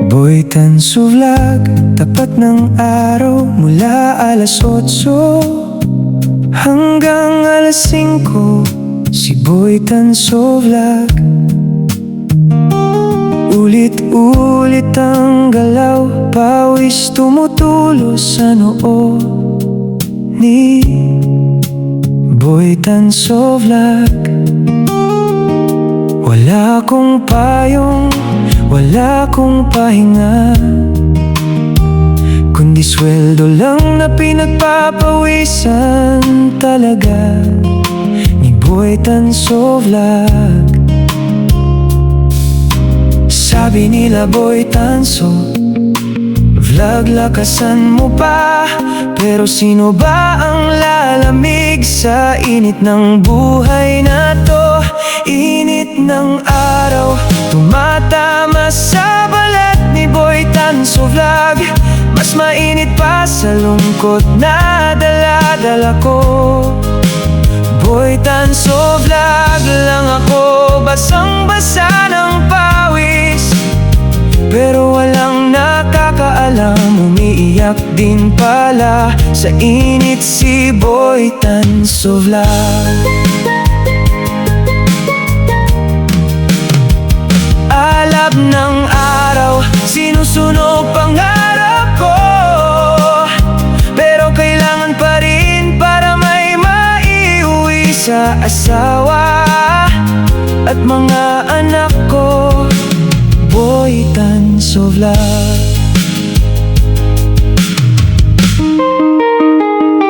Boy Tanso Vlog, tapat ng araw mula alas 8 hanggang alas 5. Si Boy Tanso Vlog, ulit-ulit ang galaw, pawis tumutulo sa noo ni Boy Tanso Vlog. Wala akong payong, wala akong pahinga, kundi sweldo lang na pinagpapawisan talaga ni Boy Tanso Vlog. Sabi nila, Boy Tanso Vlog, lakasan mo pa. Pero sino ba ang lalamig sa init ng buhay na to? Init ng araw, tumatama sa balat ni Boy Tanso Vlog. Mas mainit pa sa lungkot na dala-dala ko. Boy Tanso Vlog lang ako, basang-basa ng pawis, pero walang nakakaalam, umiiyak din pala sa init si Boy Tanso Vlog. Alab ng araw, sinusunog pangarap ko, pero kailangan pa rin para may maiuwi sa asawa at mga anak ko. Boy Tanso Vlog.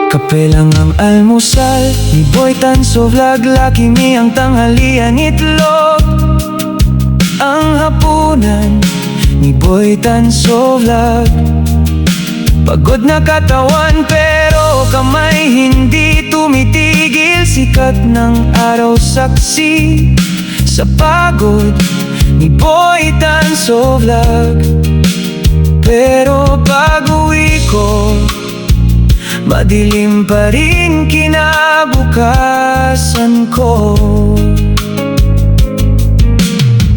Kape lang ang almusal ni Boy Tanso Vlog, Lucky Me ang tanghalian, itlog ang hapunan ni Boy Tanso Vlog. Pagod na katawan pero kamay hindi tumitigil, sikat ng araw saksi sa pagod ni Boy Tanso Vlog. Pero pag-uwi ko, madilim pa rin kinabukasan ko.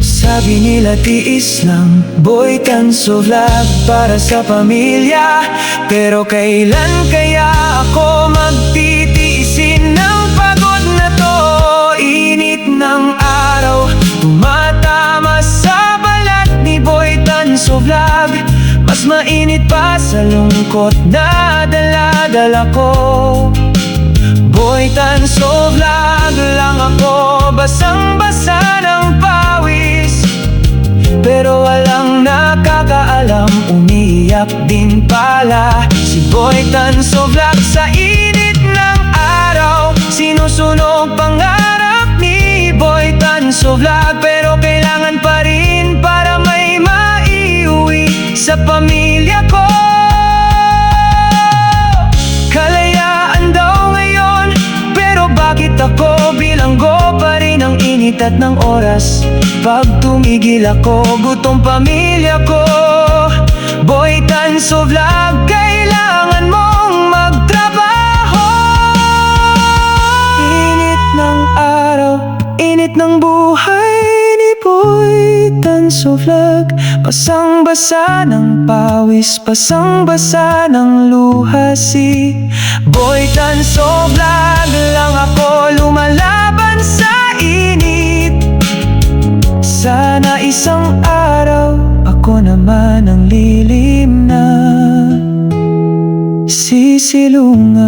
Sabi nila tiis lang, Boy Tanso Vlog para sa pamilya, pero kailan kaya ako magtitiisin ng pagod na to? Init ng araw, tumatama sa balat ni Boy Tanso Vlog. Mas mainit pa sa lungkot na dala-dala ko. Boy Tanso Vlog lang ako, basang-basa ng pawis, pero walang nakakaalam, umiiyak din pala si Boy Tanso Vlog sa init ng araw. Sinusunog pangarap ni Boy Tanso Vlog, pero kailangan pa rin para may maiuwi sa pamilya ko. Kalayaan daw ngayon, pero bakit ako bilanggo pa rin ang init at ng oras? Pag tumigil ako, gutom pamilya ko. Boy Tanso Vlog, kailangan mong magtrabaho. Init ng araw, init ng buhay ni Boy Tanso Vlog. Basang-basa ng pawis, basang-basa ng luha si Boy Tanso Vlog lang ako, lumalaban sa init. Sana isang araw ako naman ang lilim na sisilungan.